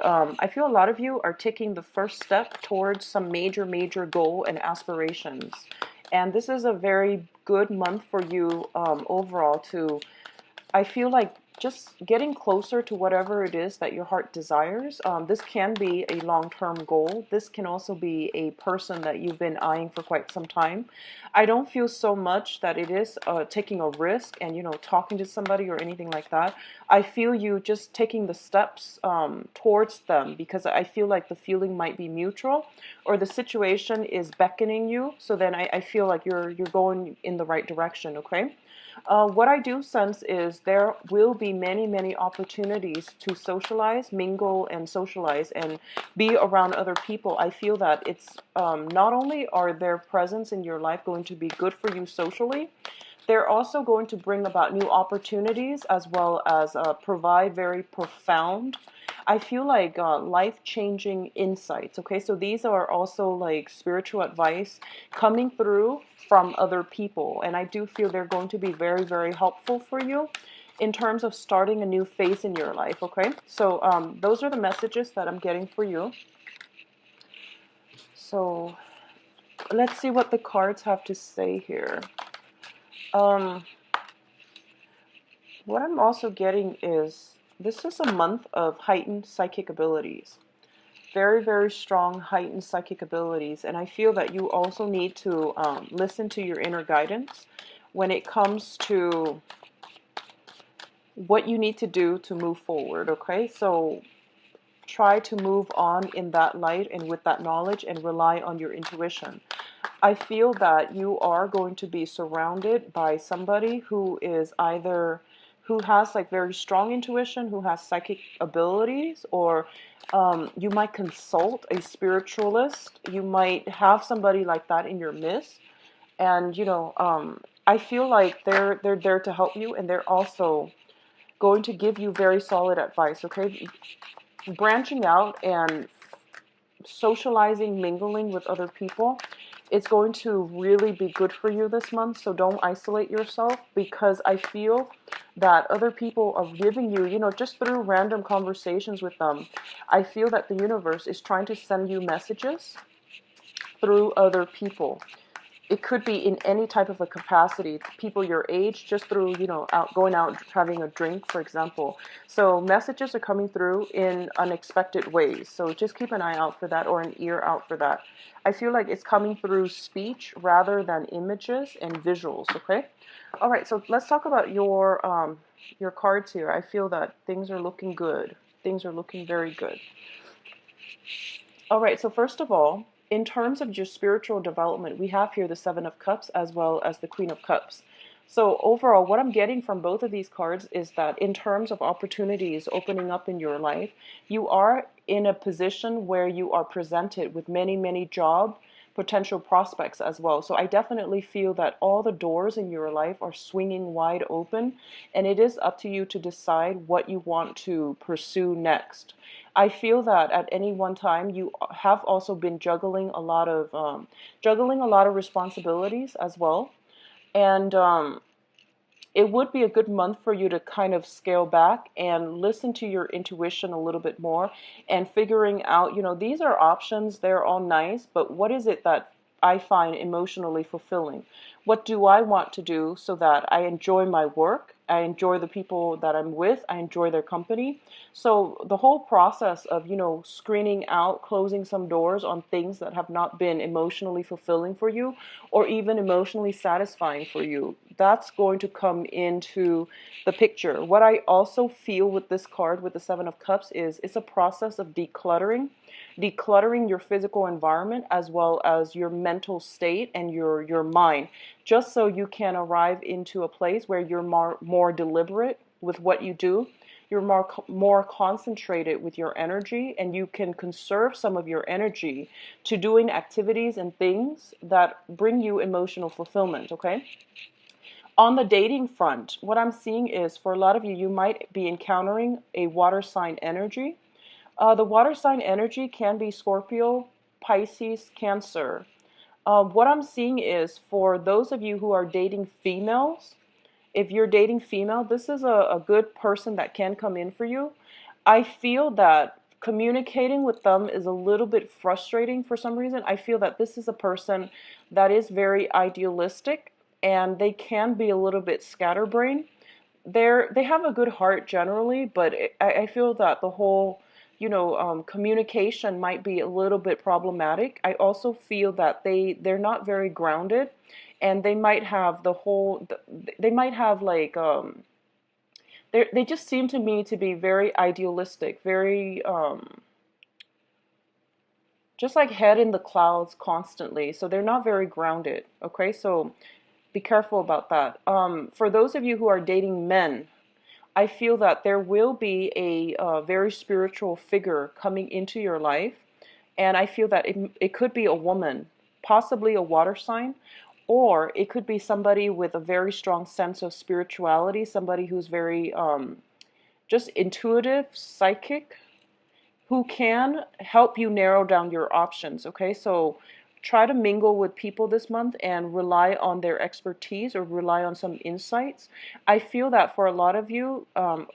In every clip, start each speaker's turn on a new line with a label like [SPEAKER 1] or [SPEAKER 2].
[SPEAKER 1] I feel a lot of you are taking the first step towards some major goal and aspirations. And this is a very good month for you overall to, I feel like, just getting closer to whatever it is that your heart desires. This can be a long-term goal. This can also be a person that you've been eyeing for quite some time. I don't feel so much that it is taking a risk and, talking to somebody or anything like that. I feel you just taking the steps towards them, because I feel like the feeling might be mutual, or the situation is beckoning you. So then I feel like you're going in the right direction, okay? What I do sense is there will be many opportunities to socialize, mingle, and socialize and be around other people. I feel that it's not only are their presence in your life going to be good for you socially, they're also going to bring about new opportunities as well as provide very profound, I feel like, life-changing insights. Okay, so these are also like spiritual advice coming through from other people, and I do feel they're going to be very helpful for you in terms of starting a new phase in your life. Okay, so those are the messages that I'm getting for you. So let's see what the cards have to say here. Um, what I'm also getting is this is a month of heightened psychic abilities. Very strong heightened psychic abilities, and I feel that you also need to listen to your inner guidance when it comes to what you need to do to move forward. Okay, so try to move on in that light and with that knowledge and rely on your intuition. I feel that you are going to be surrounded by somebody who is either who has like very strong intuition, who has psychic abilities, or you might consult a spiritualist. You might have somebody like that in your midst, and I feel like they're there to help you, and they're also going to give you very solid advice. Okay, branching out and socializing, mingling with other people, it's going to really be good for you this month. So don't isolate yourself, because I feel that other people are giving you, just through random conversations with them, I feel that the universe is trying to send you messages through other people. It could be in any type of a capacity, people your age, just through, going out, having a drink, for example. So messages are coming through in unexpected ways. So just keep an eye out for that, or an ear out for that. I feel like it's coming through speech rather than images and visuals, okay? All right, so let's talk about your cards here. I feel that things are looking good. Things are looking very good. All right, so first of all, in terms of your spiritual development, we have here the Seven of Cups as well as the Queen of Cups. So overall, what I'm getting from both of these cards is that in terms of opportunities opening up in your life, you are in a position where you are presented with many job potential prospects as well. So I definitely feel that all the doors in your life are swinging wide open, and it is up to you to decide what you want to pursue next. I feel that at any one time you have also been juggling a lot of responsibilities as well, and it would be a good month for you to kind of scale back and listen to your intuition a little bit more, and figuring out, these are options, they're all nice, but what is it that I find emotionally fulfilling? What do I want to do so that I enjoy my work, I enjoy the people that I'm with, I enjoy their company? So the whole process of, screening out, closing some doors on things that have not been emotionally fulfilling for you, or even emotionally satisfying for you, that's going to come into the picture. What I also feel with this card, with the Seven of Cups, is it's a process of decluttering your physical environment as well as your mental state and your mind, just so you can arrive into a place where you're more deliberate with what you do. You're more concentrated with your energy, and you can conserve some of your energy to doing activities and things that bring you emotional fulfillment, okay? On the dating front, what I'm seeing is, for a lot of you, you might be encountering a water sign energy. The water sign energy can be Scorpio, Pisces, Cancer. What I'm seeing is, for those of you who are dating females, if you're dating female, this is a good person that can come in for you. I feel that communicating with them is a little bit frustrating for some reason. I feel that this is a person that is very idealistic, and they can be a little bit scatterbrained. They have a good heart generally, but I feel that the whole, communication might be a little bit problematic. I also feel that they're not very grounded, and they might have they might have like they just seem to me to be very idealistic, very just like head in the clouds constantly. So they're not very grounded. Okay, so be careful about that. For those of you who are dating men, I feel that there will be a very spiritual figure coming into your life, and I feel that it could be a woman, possibly a water sign, or it could be somebody with a very strong sense of spirituality, somebody who's very just intuitive, psychic, who can help you narrow down your options. Okay, so try to mingle with people this month and rely on their expertise or rely on some insights. I feel that for a lot of you, and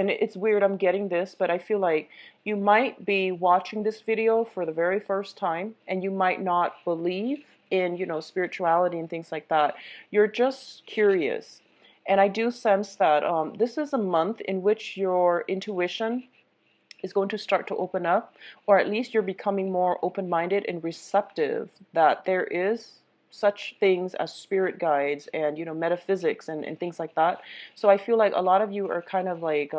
[SPEAKER 1] it's weird I'm getting this, but I feel like you might be watching this video for the very first time, and you might not believe in, spirituality and things like that. You're just curious. And I do sense that this is a month in which your intuition is going to start to open up, or at least you're becoming more open-minded and receptive that there is such things as spirit guides and metaphysics and things like that. So I feel like a lot of you are kind of like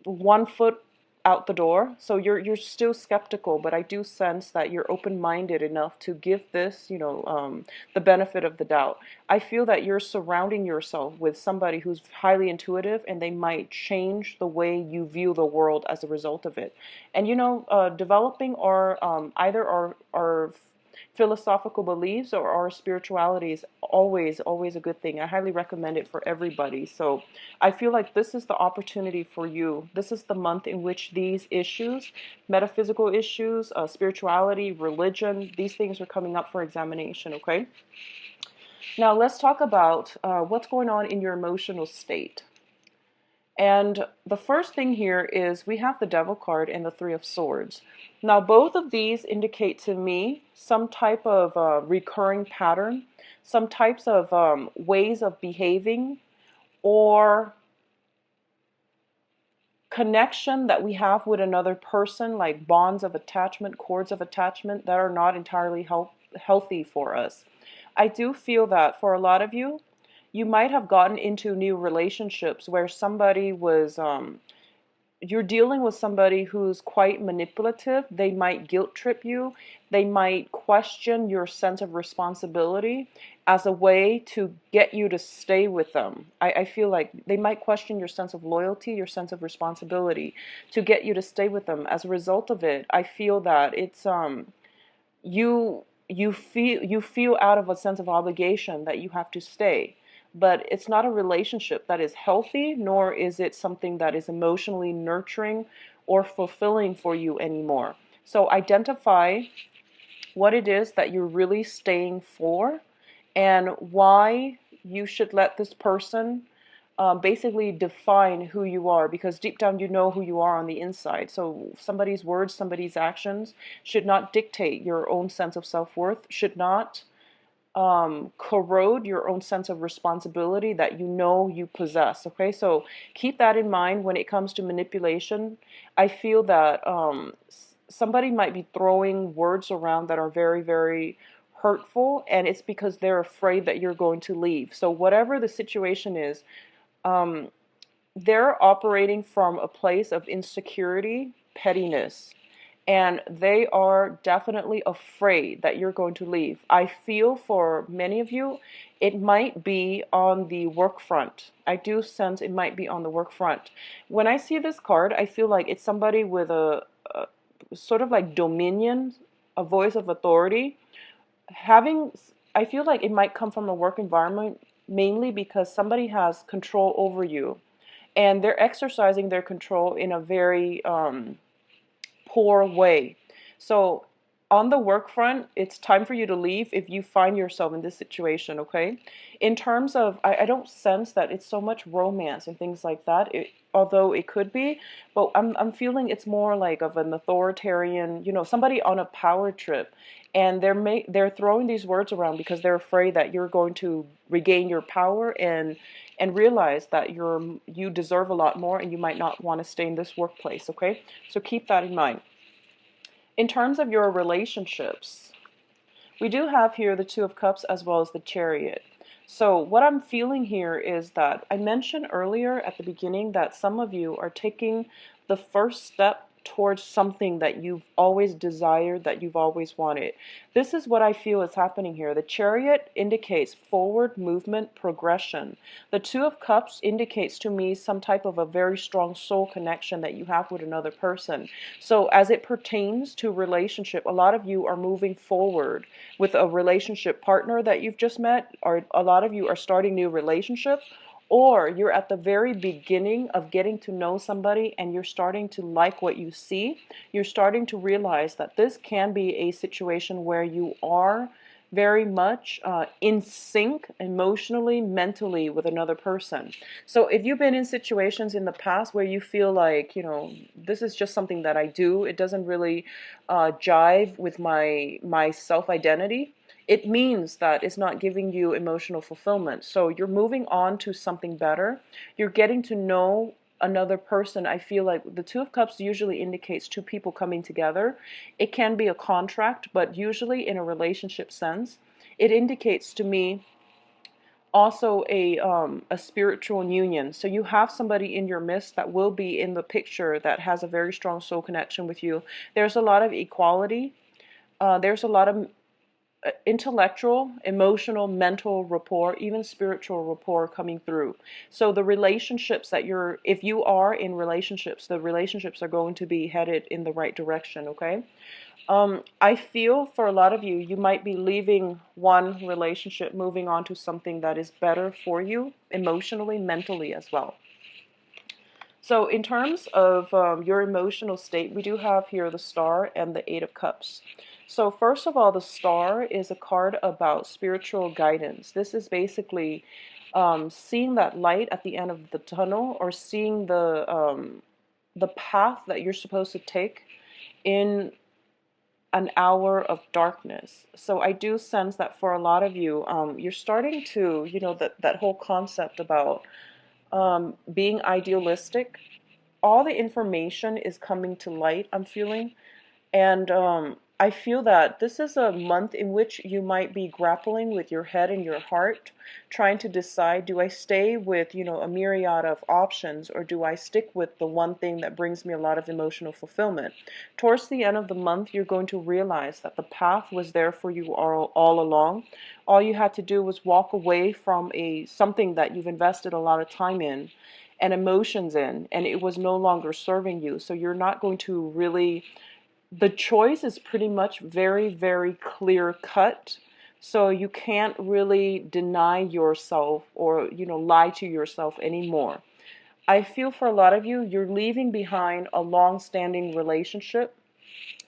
[SPEAKER 1] 1 foot out the door. So you're still skeptical, but I do sense that you're open-minded enough to give this, the benefit of the doubt. I feel that you're surrounding yourself with somebody who's highly intuitive, and they might change the way you view the world as a result of it. And developing either our philosophical beliefs or our spirituality is always a good thing. I highly recommend it for everybody. So I feel like this is the opportunity for you. This is the month in which these issues, metaphysical issues, spirituality, religion, these things are coming up for examination. Okay, now let's talk about what's going on in your emotional state. And the first thing here is we have the Devil card and the Three of Swords. Now, both of these indicate to me some type of recurring pattern, some types of ways of behaving or connection that we have with another person, like bonds of attachment, cords of attachment that are not entirely healthy for us. I do feel that for a lot of you, you might have gotten into new relationships where somebody was, you're dealing with somebody who's quite manipulative. They might guilt trip you. They might question your sense of responsibility as a way to get you to stay with them. I feel like they might question your sense of loyalty, your sense of responsibility to get you to stay with them. As a result of it, I feel that it's you feel out of a sense of obligation that you have to stay. But it's not a relationship that is healthy, nor is it something that is emotionally nurturing or fulfilling for you anymore. So identify what it is that you're really staying for and why you should let this person basically define who you are, because deep down you know who you are on the inside. So somebody's words, somebody's actions should not dictate your own sense of self-worth, should not corrode your own sense of responsibility that you possess. Okay, so keep that in mind when it comes to manipulation. I feel that somebody might be throwing words around that are very, very hurtful, and it's because they're afraid that you're going to leave. So whatever the situation is, they're operating from a place of insecurity, pettiness, and they are definitely afraid that you're going to leave. I feel for many of you, it might be on the work front. I do sense it might be on the work front. When I see this card, I feel like it's somebody with a sort of like dominion, a voice of authority. I feel like it might come from a work environment, mainly because somebody has control over you, and they're exercising their control in a very poor way. So On the work front, it's time for you to leave if you find yourself in this situation, okay? In terms of, I don't sense that it's so much romance and things like that, although it could be, but I'm feeling it's more like of an authoritarian, you know, somebody on a power trip, and they're throwing these words around because they're afraid that you're going to regain your power and realize that you deserve a lot more and you might not want to stay in this workplace, okay? So keep that in mind. In terms of your relationships, we do have here the Two of Cups as well as the Chariot. So what I'm feeling here is that I mentioned earlier at the beginning that some of you are taking the first step towards something that you've always desired, that you've always wanted. This is what I feel is happening here. The Chariot indicates forward movement, progression. The Two of Cups indicates to me some type of a very strong soul connection that you have with another person. So as it pertains to relationship, a lot of you are moving forward with a relationship partner that you've just met, or a lot of you are starting new relationships, or you're at the very beginning of getting to know somebody and you're starting to like what you see. You're starting to realize that this can be a situation where you are very much in sync emotionally, mentally with another person. So if you've been in situations in the past where you feel like, you know, this is just something that I do, it doesn't really jive with my self-identity, it means that it's not giving you emotional fulfillment. So you're moving on to something better. You're getting to know another person. I feel like the Two of Cups usually indicates two people coming together. It can be a contract, but usually in a relationship sense, it indicates to me also a spiritual union. So you have somebody in your midst that will be in the picture that has a very strong soul connection with you. There's a lot of equality. There's a lot of intellectual, emotional, mental rapport, even spiritual rapport coming through. So the relationships that if you are in relationships, the relationships are going to be headed in the right direction, okay? I feel for a lot of you, you might be leaving one relationship, moving on to something that is better for you emotionally, mentally as well. So in terms of your emotional state, we do have here the Star and the Eight of Cups. So first of all, the Star is a card about spiritual guidance. This is basically seeing that light at the end of the tunnel, or seeing the path that you're supposed to take in an hour of darkness. So I do sense that for a lot of you, you're starting to, you know, that whole concept about being idealistic. All the information is coming to light, I'm feeling. And I feel that this is a month in which you might be grappling with your head and your heart, trying to decide, do I stay with, you know, a myriad of options, or do I stick with the one thing that brings me a lot of emotional fulfillment? Towards the end of the month, you're going to realize that the path was there for you all along. All you had to do was walk away from something that you've invested a lot of time in and emotions in, and it was no longer serving you. So you're not going to really, the choice is pretty much very, very clear cut. So you can't really deny yourself or, you know, lie to yourself anymore. I feel for a lot of you, you're leaving behind a long-standing relationship,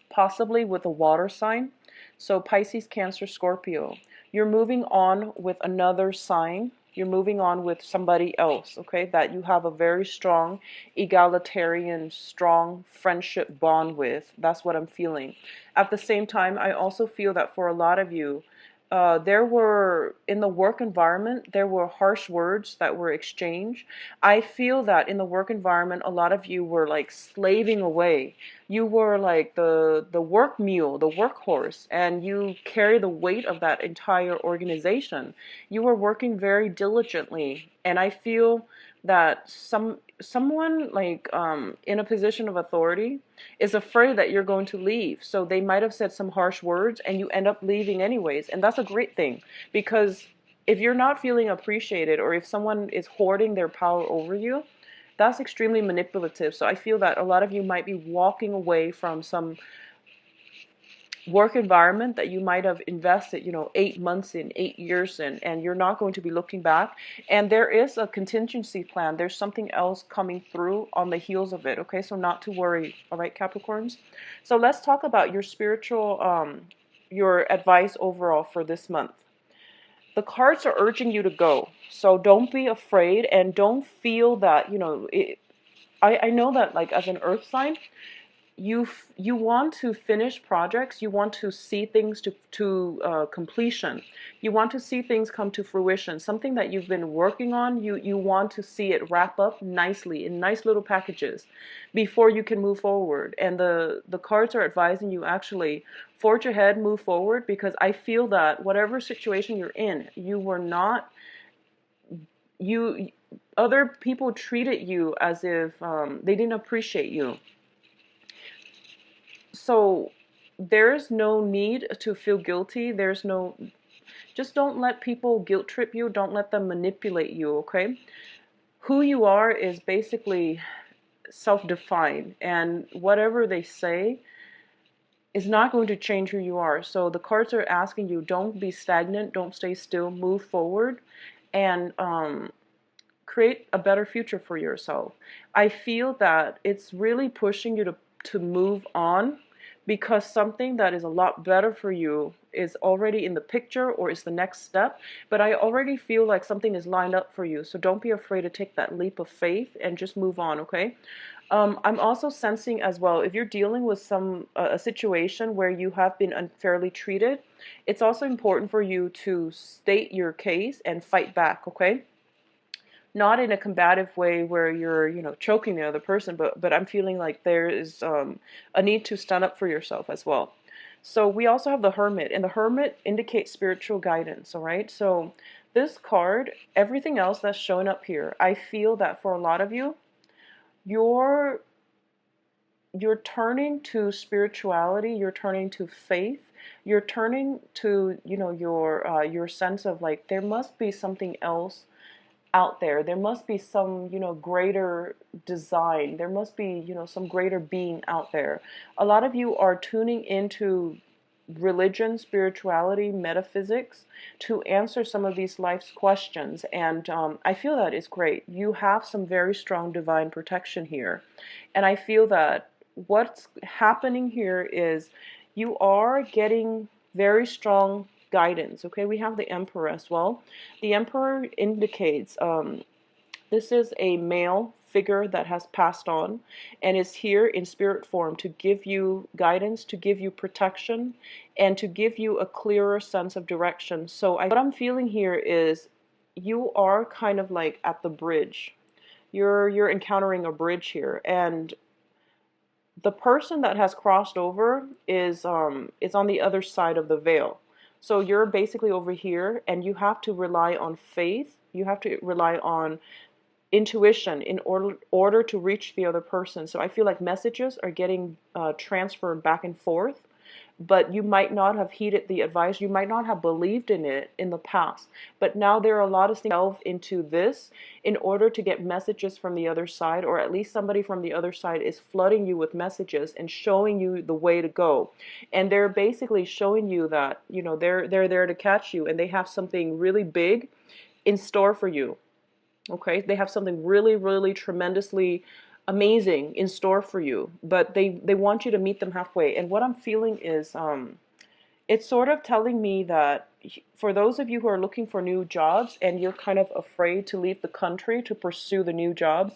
[SPEAKER 1] possibly with a water sign. So Pisces, Cancer, Scorpio. You're moving on with another sign. You're moving on with somebody else, okay, that you have a very strong, egalitarian, strong friendship bond with. That's what I'm feeling. At the same time, I also feel that for a lot of you, there were, in the work environment, there were harsh words that were exchanged. I feel that in the work environment, a lot of you were like slaving away. You were like the work mule, the workhorse, and you carry the weight of that entire organization. You were working very diligently, and I feel that someone like in a position of authority is afraid that you're going to leave. So they might have said some harsh words and you end up leaving anyways. And that's a great thing, because if you're not feeling appreciated, or if someone is hoarding their power over you, that's extremely manipulative. So I feel that a lot of you might be walking away from some work environment that you might have invested, 8 months in, 8 years in, and you're not going to be looking back. And there is a contingency plan. There's something else coming through on the heels of it. Okay, so not to worry. All right, Capricorns. So let's talk about your spiritual, your advice overall for this month. The cards are urging you to go. So don't be afraid and don't feel that, I know that like as an earth sign, you want to finish projects, you want to see things to completion, you want to see things come to fruition. Something that you've been working on, you want to see it wrap up nicely in nice little packages before you can move forward. And the cards are advising you actually forge ahead, move forward, because I feel that whatever situation you're in, you were not you other people treated you as if they didn't appreciate you. So there's no need to feel guilty. Just don't let people guilt trip you. Don't let them manipulate you, okay? Who you are is basically self-defined, and whatever they say is not going to change who you are. So the cards are asking you, don't be stagnant, don't stay still, move forward, and create a better future for yourself. I feel that it's really pushing you to move on, because something that is a lot better for you is already in the picture or is the next step. But I already feel like something is lined up for you. So don't be afraid to take that leap of faith and just move on, okay? I'm also sensing as well, if you're dealing with a situation where you have been unfairly treated, it's also important for you to state your case and fight back, okay? Not in a combative way where you're, choking the other person, but I'm feeling like there is a need to stand up for yourself as well. So we also have the Hermit, and the Hermit indicates spiritual guidance, all right? So this card, everything else that's showing up here, I feel that for a lot of you, you're turning to spirituality, you're turning to faith, you're turning to, your sense of like, there must be something else out there. There must be some, greater design. There must be, some greater being out there. A lot of you are tuning into religion, spirituality, metaphysics to answer some of these life's questions. And I feel that is great. You have some very strong divine protection here. And I feel that what's happening here is you are getting very strong guidance. Okay, we have the Emperor as well. The Emperor indicates this is a male figure that has passed on and is here in spirit form to give you guidance, to give you protection, and to give you a clearer sense of direction. So what I'm feeling here is you are kind of like at the bridge. You're encountering a bridge here, and the person that has crossed over is on the other side of the veil. So you're basically over here, and you have to rely on faith. You have to rely on intuition in order to reach the other person. So I feel like messages are getting transferred back and forth, but you might not have heeded the advice. You might not have believed in it in the past. But now there are a lot of things delve into this in order to get messages from the other side, or at least somebody from the other side is flooding you with messages and showing you the way to go. And they're basically showing you that, they're there to catch you, and they have something really big in store for you. Okay? They have something really, really tremendously amazing in store for you, but they want you to meet them halfway. And what I'm feeling is it's sort of telling me that for those of you who are looking for new jobs and you're kind of afraid to leave the country to pursue the new jobs,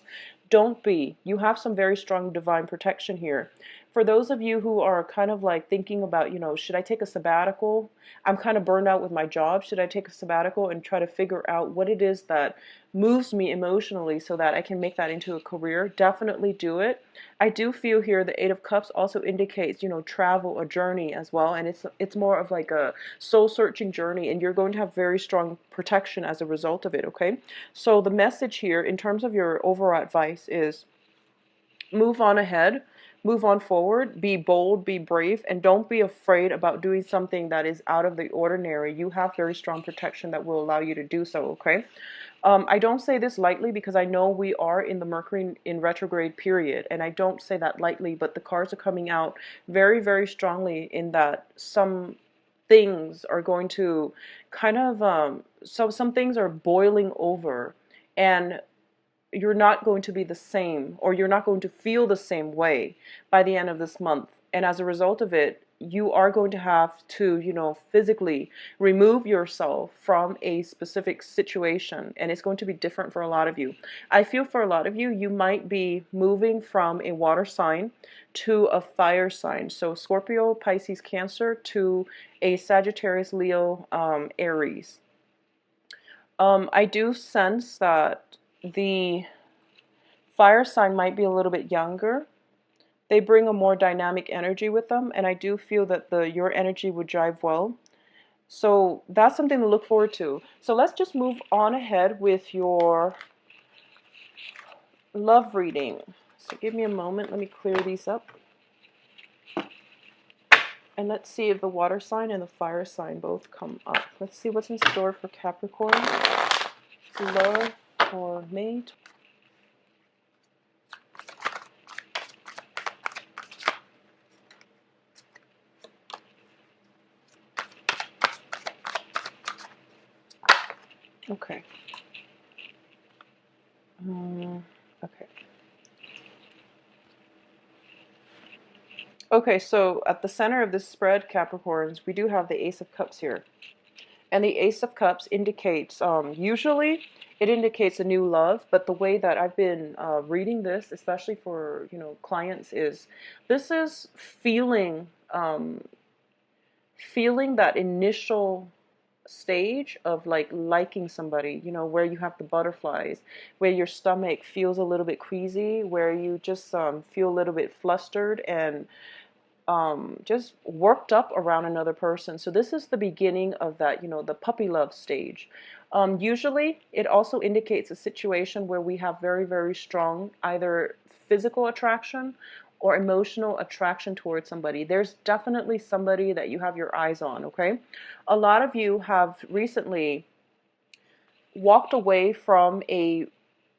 [SPEAKER 1] don't be. You have some very strong divine protection here. For those of you who are kind of like thinking about, should I take a sabbatical? I'm kind of burned out with my job. Should I take a sabbatical and try to figure out what it is that moves me emotionally so that I can make that into a career? Definitely do it. I do feel here the Eight of Cups also indicates, travel, a journey as well. And it's more of like a soul-searching journey, and you're going to have very strong protection as a result of it, okay? So the message here in terms of your overall advice is move on ahead, move on forward, be bold, be brave, and don't be afraid about doing something that is out of the ordinary. You have very strong protection that will allow you to do so, okay? I don't say this lightly because I know we are in the Mercury in retrograde period, and I don't say that lightly, but the cards are coming out very, very strongly in that some things are going to kind of, so some things are boiling over, and you're not going to be the same, or you're not going to feel the same way by the end of this month. And as a result of it, you are going to have to, physically remove yourself from a specific situation. And it's going to be different for a lot of you. I feel for a lot of you, you might be moving from a water sign to a fire sign. So Scorpio, Pisces, Cancer to a Sagittarius, Leo, Aries. I do sense that the fire sign might be a little bit younger. They bring a more dynamic energy with them, and I do feel that your energy would drive well. So that's something to look forward to. So let's just move on ahead with your love reading. So give me a moment. Let me clear these up. And let's see if the water sign and the fire sign both come up. Let's see what's in store for Capricorn. Love for May. Okay. Okay. Okay, so at the center of this spread, Capricorns, we do have the Ace of Cups here. And the Ace of Cups indicates, usually it indicates a new love, but the way that I've been reading this, especially for, clients, is this is feeling, feeling that initial stage of like liking somebody, where you have the butterflies, where your stomach feels a little bit queasy, where you just feel a little bit flustered and just worked up around another person. So this is the beginning of that, the puppy love stage. Usually it also indicates a situation where we have very, very strong either physical attraction or emotional attraction towards somebody. There's definitely somebody that you have your eyes on, okay? A lot of you have recently walked away from a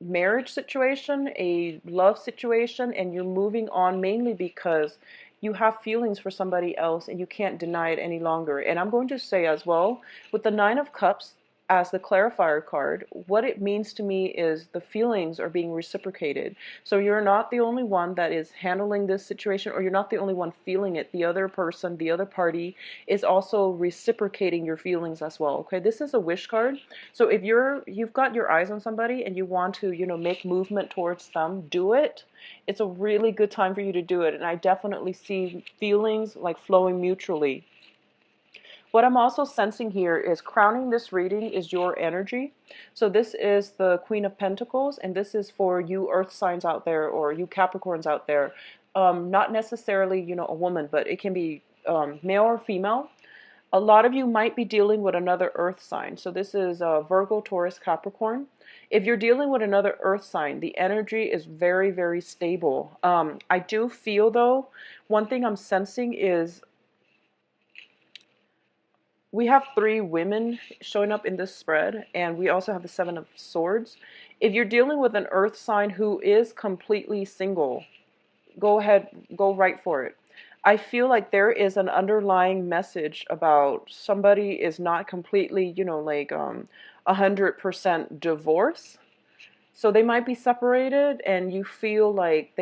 [SPEAKER 1] marriage situation, a love situation, and you're moving on mainly because you have feelings for somebody else and you can't deny it any longer. And I'm going to say as well, with the Nine of Cups as the clarifier card, what it means to me is the feelings are being reciprocated. So you're not the only one that is handling this situation, or you're not the only one feeling it. The other person, the other party is also reciprocating your feelings as well. Okay, this is a wish card. So if you've got your eyes on somebody and you want to, make movement towards them, do it. It's a really good time for you to do it. And I definitely see feelings like flowing mutually. What I'm also sensing here is crowning this reading is your energy. So this is the Queen of Pentacles, and this is for you earth signs out there, or you Capricorns out there. Not necessarily, a woman, but it can be male or female. A lot of you might be dealing with another earth sign. So this is Virgo, Taurus, Capricorn. If you're dealing with another earth sign, the energy is very, very stable. I do feel, though, one thing I'm sensing is we have 3 women showing up in this spread, and we also have the 7 of Swords. If you're dealing with an earth sign who is completely single, go ahead, go right for it. I feel like there is an underlying message about somebody is not completely, 100% divorce. So they might be separated, and you feel like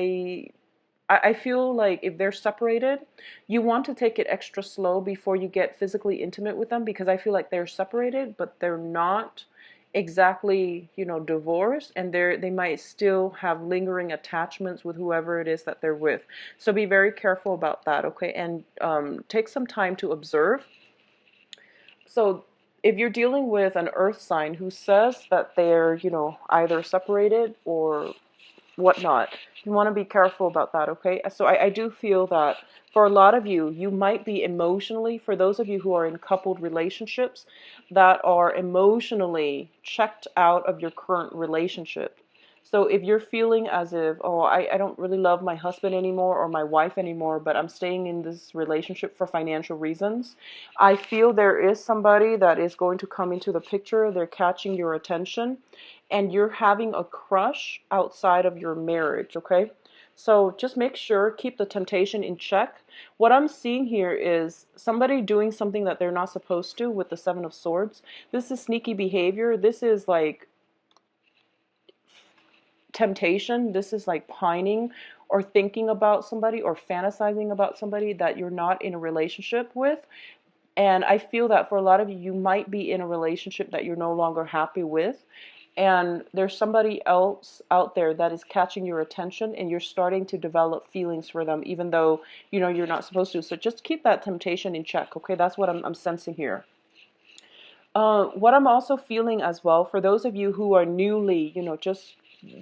[SPEAKER 1] I feel like if they're separated, you want to take it extra slow before you get physically intimate with them, because I feel like they're separated, but they're not exactly, divorced, and they might still have lingering attachments with whoever it is that they're with. So be very careful about that, okay? And take some time to observe. So if you're dealing with an earth sign who says that they're, either separated or whatnot, you want to be careful about that, okay? So I do feel that for a lot of you, you might be emotionally, for those of you who are in coupled relationships, that are emotionally checked out of your current relationship. So if you're feeling as if, oh, I don't really love my husband anymore or my wife anymore, but I'm staying in this relationship for financial reasons, I feel there is somebody that is going to come into the picture. They're catching your attention and you're having a crush outside of your marriage, okay? So just make sure, keep the temptation in check. What I'm seeing here is somebody doing something that they're not supposed to with the Seven of Swords. This is sneaky behavior. This is like temptation. This is like pining or thinking about somebody or fantasizing about somebody that you're not in a relationship with. And I feel that for a lot of you, you might be in a relationship that you're no longer happy with. And there's somebody else out there that is catching your attention and you're starting to develop feelings for them, even though, you know, you're not supposed to. So just keep that temptation in check, okay? That's what I'm sensing here. What I'm also feeling as well, for those of you who are newly, you know, just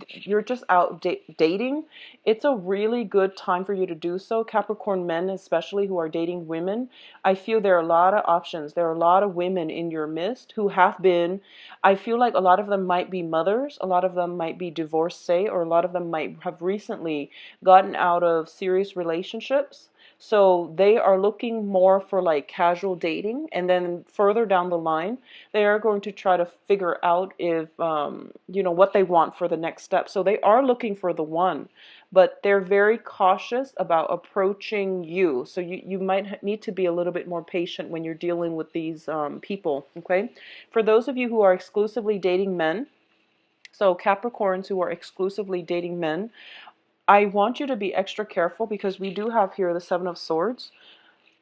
[SPEAKER 1] you're just out dating, it's a really good time for you to do so. Capricorn men, especially who are dating women, I feel there are a lot of options. There are a lot of women in your midst who have been, I feel like a lot of them might be mothers, a lot of them might be divorcee, or a lot of them might have recently gotten out of serious relationships. So they are looking more for like casual dating, and then further down the line, they are going to try to figure out if, you know, what they want for the next step. So they are looking for the one, but they're very cautious about approaching you. So you might need to be a little bit more patient when you're dealing with these people, okay? For those of you who are exclusively dating men, so Capricorns who are exclusively dating men, I want you to be extra careful because we do have here the Seven of Swords.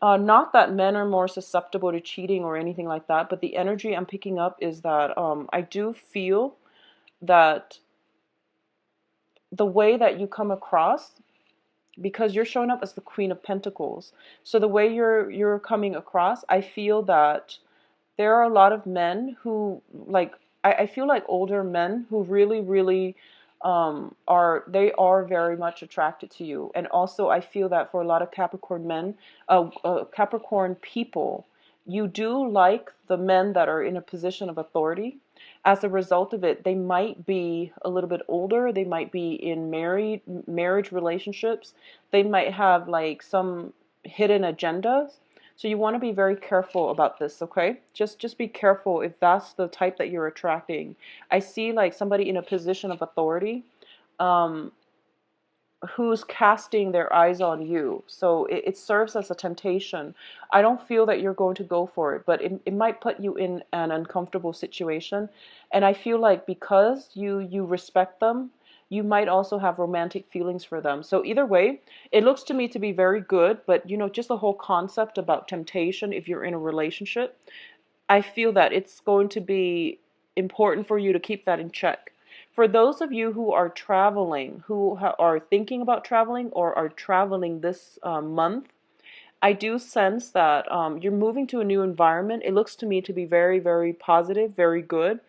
[SPEAKER 1] Not that men are more susceptible to cheating or anything like that, but the energy I'm picking up is that I do feel that the way that you come across, because you're showing up as the Queen of Pentacles, so the way you're coming across, I feel that there are a lot of men who like I feel like older men who really really are very much attracted to you. And also I feel that for a lot of Capricorn men, Capricorn people, you do like the men that are in a position of authority. As a result of it, they might be a little bit older, they might be in marriage relationships, they might have like some hidden agendas. So you want to be very careful about this, okay? Just be careful if that's the type that you're attracting. I see like somebody in a position of authority, um, who's casting their eyes on you. So it serves as a temptation. I don't feel that you're going to go for it, but it might put you in an uncomfortable situation. And I feel like because you respect them, you might also have romantic feelings for them. So either way, it looks to me to be very good, but you know, just the whole concept about temptation if you're in a relationship, I feel that it's going to be important for you to keep that in check. For those of you who are traveling, who are thinking about traveling or are traveling this month, I do sense that you're moving to a new environment. It looks to me to be very, very positive, very good.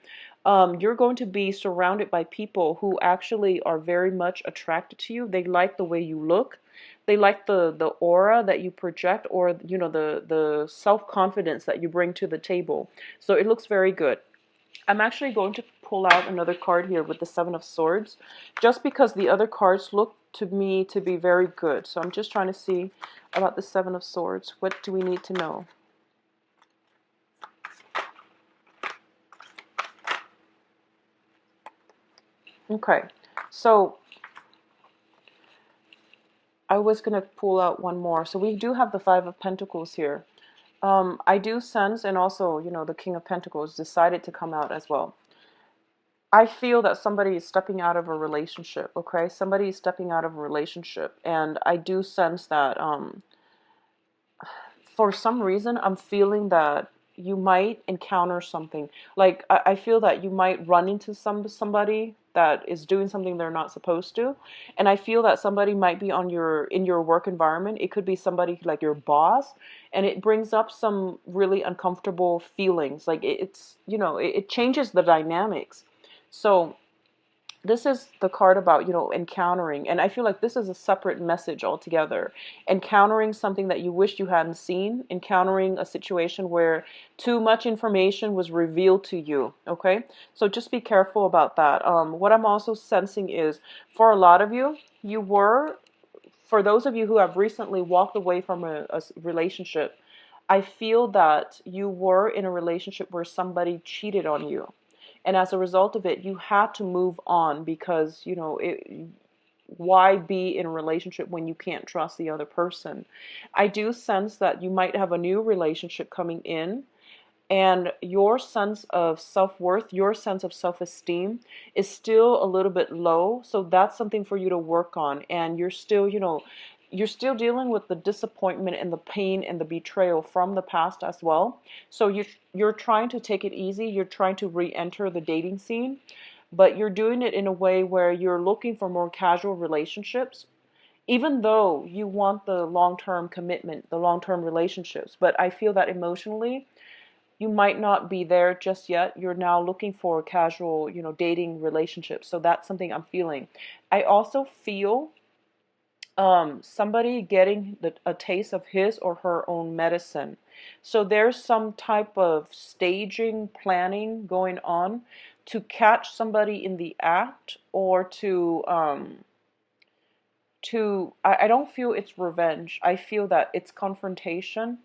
[SPEAKER 1] You're going to be surrounded by people who actually are very much attracted to you. They like the way you look. They like the aura that you project, or you know, the self-confidence that you bring to the table. So it looks very good. I'm actually going to pull out another card here with the Seven of Swords, just because the other cards look to me to be very good. So I'm just trying to see about the Seven of Swords. What do we need to know? Okay, so I was going to pull out one more. So we do have the Five of Pentacles here. I do sense, and also, you know, the King of Pentacles decided to come out as well. I feel that somebody is stepping out of a relationship, okay? Somebody is stepping out of a relationship. And I do sense that for some reason, I'm feeling that you might encounter something. Like, I feel that you might run into somebody that is doing something they're not supposed to. And I feel that somebody might be in your work environment. It could be somebody like your boss. And it brings up some really uncomfortable feelings. Like, it's, you know, it changes the dynamics. So this is the card about, encountering, and I feel like this is a separate message altogether. Encountering something that you wished you hadn't seen, encountering a situation where too much information was revealed to you, okay? So just be careful about that. What I'm also sensing is, for a lot of you, for those of you who have recently walked away from a relationship, I feel that you were in a relationship where somebody cheated on you. And as a result of it, you had to move on because, why be in a relationship when you can't trust the other person? I do sense that you might have a new relationship coming in, and your sense of self-worth, your sense of self-esteem is still a little bit low. So that's something for you to work on. And you're still dealing with the disappointment and the pain and the betrayal from the past as well. So you're trying to take it easy. You're trying to re-enter the dating scene, but you're doing it in a way where you're looking for more casual relationships, even though you want the long-term commitment, the long-term relationships. But I feel that emotionally, you might not be there just yet. You're now looking for casual, dating relationships. So that's something I'm feeling. I also feel somebody getting a taste of his or her own medicine. So there's some type of staging, planning going on to catch somebody in the act, or I don't feel it's revenge. I feel that it's confrontation,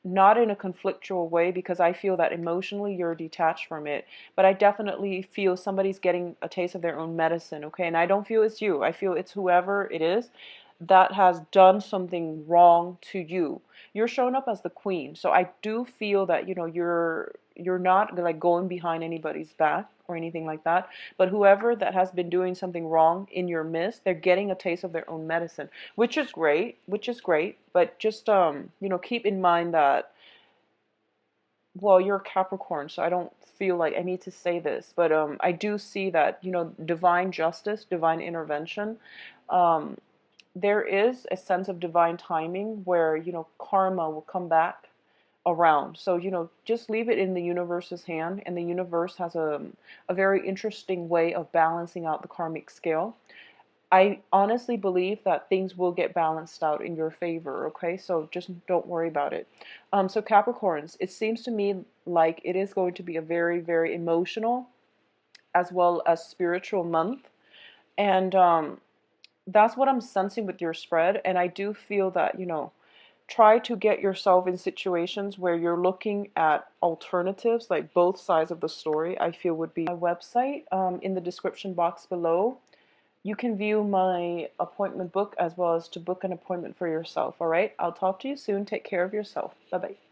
[SPEAKER 1] not in a conflictual way, because I feel that emotionally you're detached from it. But I definitely feel somebody's getting a taste of their own medicine, okay? And I don't feel it's you. I feel it's whoever it is that has done something wrong to you. You're showing up as the queen. So I do feel that, you're not like going behind anybody's back or anything like that. But whoever that has been doing something wrong in your midst, they're getting a taste of their own medicine, which is great, but just keep in mind that, well, you're a Capricorn, so I don't feel like I need to say this, but I do see that, divine justice, divine intervention, um there is a sense of divine timing where, karma will come back around. So, just leave it in the universe's hand, and the universe has a very interesting way of balancing out the karmic scale. I honestly believe that things will get balanced out in your favor, okay? So just don't worry about it. So Capricorns, it seems to me like it is going to be a very, very emotional as well as spiritual month. And that's what I'm sensing with your spread. And I do feel that, try to get yourself in situations where you're looking at alternatives, like both sides of the story. I feel would be my website, in the description box below. You can view my appointment book as well as to book an appointment for yourself. All right. I'll talk to you soon. Take care of yourself. Bye bye.